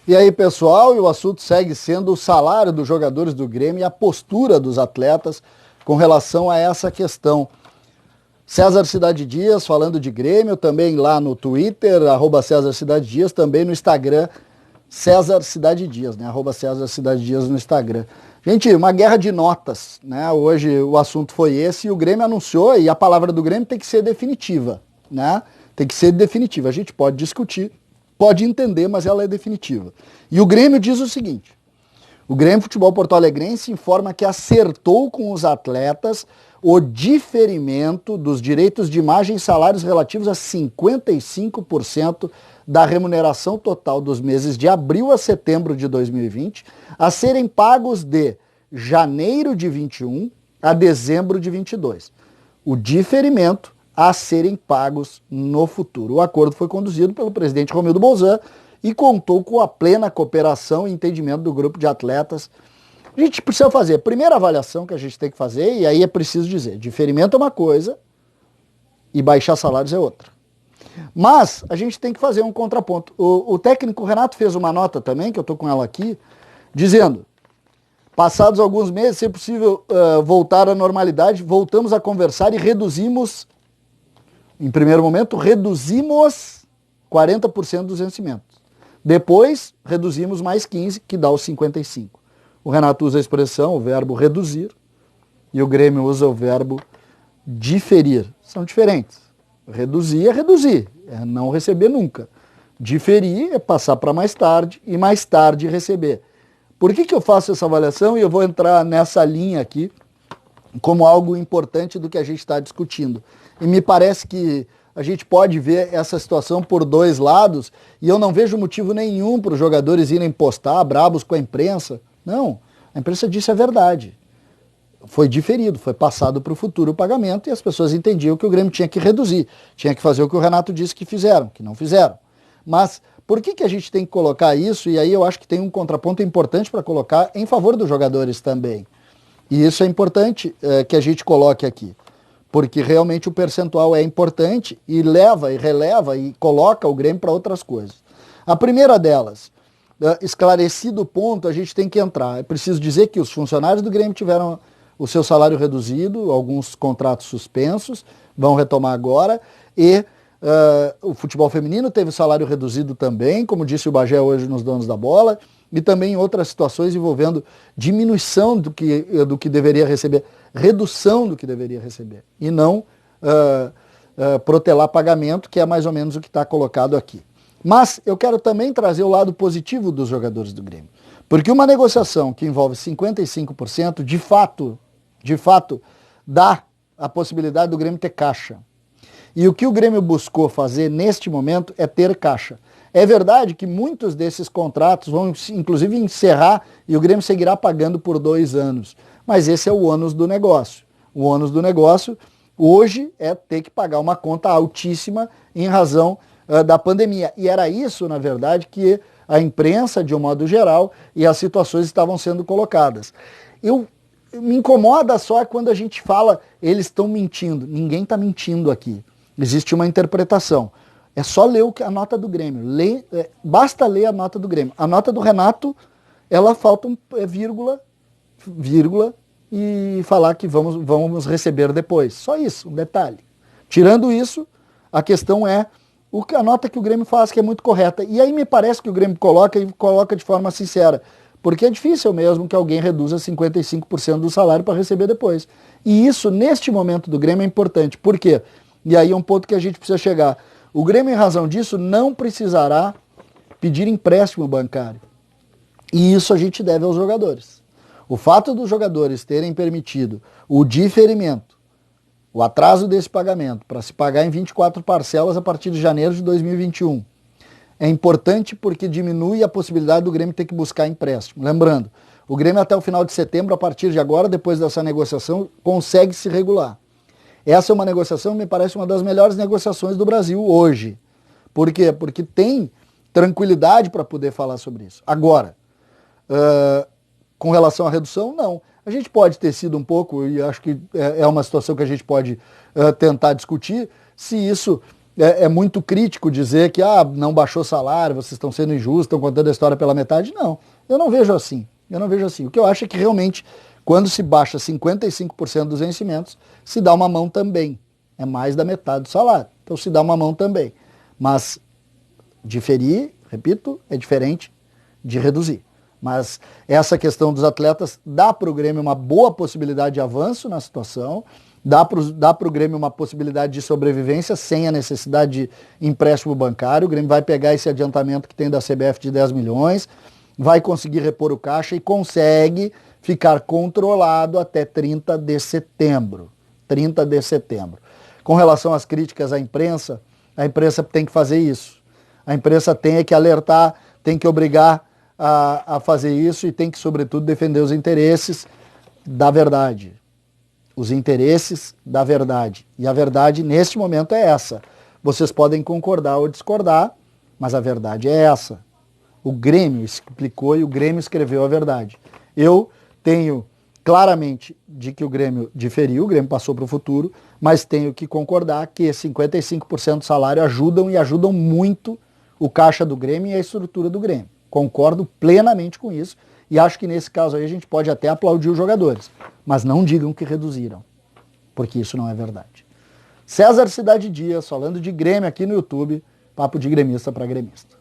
E aí, pessoal, e o assunto segue sendo o salário dos jogadores do Grêmio e a postura dos atletas com relação a essa questão. César Cidade Dias falando de Grêmio, também lá no Twitter, @César Cidade Dias, também no Instagram, César Cidade Dias, né? @César Cidade Dias no Instagram. Gente, uma guerra de notas, né? Hoje o assunto foi esse e o Grêmio anunciou, e a palavra do Grêmio tem que ser definitiva, né? Tem que ser definitiva. A gente pode discutir, pode entender, mas ela é definitiva. E o Grêmio diz o seguinte: o Grêmio Futebol Porto Alegrense informa que acertou com os atletas o diferimento dos direitos de imagem e salários relativos a 55% da remuneração total dos meses de abril a setembro de 2020, a serem pagos de janeiro de 21 a dezembro de 22. O diferimento a serem pagos no futuro. O acordo foi conduzido pelo presidente Romildo Bolzan e contou com a plena cooperação e entendimento do grupo de atletas. A gente precisa fazer a primeira avaliação que a gente tem que fazer, e aí é preciso dizer, diferimento é uma coisa e baixar salários é outra. Mas a gente tem que fazer um contraponto. O técnico Renato fez uma nota também, que eu estou com ela aqui, dizendo: passados alguns meses, se é possível voltar à normalidade, voltamos a conversar e reduzimos, em primeiro momento, reduzimos 40% dos vencimentos. Depois, reduzimos mais 15%, que dá os 55%. O Renato usa a expressão, o verbo reduzir, e o Grêmio usa o verbo diferir. São diferentes. Reduzir é não receber nunca. Diferir é passar para mais tarde e mais tarde receber. Por que eu faço essa avaliação? E eu vou entrar nessa linha aqui como algo importante do que a gente está discutindo. E me parece que a gente pode ver essa situação por dois lados, e eu não vejo motivo nenhum para os jogadores irem postar bravos com a imprensa. Não, a imprensa disse a verdade. Foi diferido, foi passado para o futuro o pagamento e as pessoas entendiam que o Grêmio tinha que reduzir, tinha que fazer o que o Renato disse que fizeram, que não fizeram. Mas por que a gente tem que colocar isso? E aí eu acho que tem um contraponto importante para colocar em favor dos jogadores também. E isso é importante que a gente coloque aqui, porque realmente o percentual é importante e leva e releva e coloca o Grêmio para outras coisas. A primeira delas, esclarecido o ponto, a gente tem que entrar. É preciso dizer que os funcionários do Grêmio tiveram o seu salário reduzido, alguns contratos suspensos, vão retomar agora, e o futebol feminino teve o salário reduzido também, como disse o Bagé hoje nos Donos da Bola, e também em outras situações envolvendo diminuição do que deveria receber, redução do que deveria receber, e não protelar pagamento, que é mais ou menos o que está colocado aqui. Mas eu quero também trazer o lado positivo dos jogadores do Grêmio. Porque uma negociação que envolve 55%, de fato, dá a possibilidade do Grêmio ter caixa. E o que o Grêmio buscou fazer neste momento é ter caixa. É verdade que muitos desses contratos vão, inclusive, encerrar e o Grêmio seguirá pagando por 2 anos. Mas esse é o ônus do negócio. O ônus do negócio hoje é ter que pagar uma conta altíssima em razão da pandemia. E era isso, na verdade, que a imprensa, de um modo geral, e as situações estavam sendo colocadas. Me incomoda só quando a gente fala, eles estão mentindo. Ninguém está mentindo aqui. Existe uma interpretação. É só ler a nota do Grêmio. Basta ler a nota do Grêmio. A nota do Renato, ela falta vírgula, e falar que vamos receber depois. Só isso, um detalhe. Tirando isso, a questão é a nota que o Grêmio faz, que é muito correta. E aí me parece que o Grêmio coloca de forma sincera. Porque é difícil mesmo que alguém reduza 55% do salário para receber depois. E isso, neste momento do Grêmio, é importante. Por quê? E aí é um ponto que a gente precisa chegar. O Grêmio, em razão disso, não precisará pedir empréstimo bancário. E isso a gente deve aos jogadores. O fato dos jogadores terem permitido o diferimento, o atraso desse pagamento, para se pagar em 24 parcelas a partir de janeiro de 2021, é importante porque diminui a possibilidade do Grêmio ter que buscar empréstimo. Lembrando, o Grêmio até o final de setembro, a partir de agora, depois dessa negociação, consegue se regular. Essa é uma negociação, me parece, uma das melhores negociações do Brasil hoje. Por quê? Porque tem tranquilidade para poder falar sobre isso. Agora, com relação à redução, não. A gente pode ter sido um pouco, e acho que é uma situação que a gente pode tentar discutir, se isso é muito crítico dizer que não baixou salário, vocês estão sendo injustos, estão contando a história pela metade. Não, eu não vejo assim. Eu não vejo assim. O que eu acho é que realmente, quando se baixa 55% dos vencimentos, se dá uma mão também. É mais da metade do salário. Então se dá uma mão também. Mas diferir, repito, é diferente de reduzir. Mas essa questão dos atletas dá para o Grêmio uma boa possibilidade de avanço na situação, dá para o Grêmio uma possibilidade de sobrevivência sem a necessidade de empréstimo bancário. O Grêmio vai pegar esse adiantamento que tem da CBF de 10 milhões, vai conseguir repor o caixa e consegue ficar controlado até 30 de setembro. 30 de setembro. Com relação às críticas à imprensa, a imprensa tem que fazer isso. A imprensa tem que alertar, tem que obrigar a fazer isso e tem que, sobretudo, defender os interesses da verdade. Os interesses da verdade. E a verdade, neste momento, é essa. Vocês podem concordar ou discordar, mas a verdade é essa. O Grêmio explicou e o Grêmio escreveu a verdade. Eu tenho claramente de que o Grêmio diferiu, o Grêmio passou para o futuro, mas tenho que concordar que 55% do salário ajudam e ajudam muito o caixa do Grêmio e a estrutura do Grêmio. Concordo plenamente com isso e acho que nesse caso aí a gente pode até aplaudir os jogadores, mas não digam que reduziram, porque isso não é verdade. César Cidade Dias, falando de Grêmio aqui no YouTube, papo de gremista para gremista.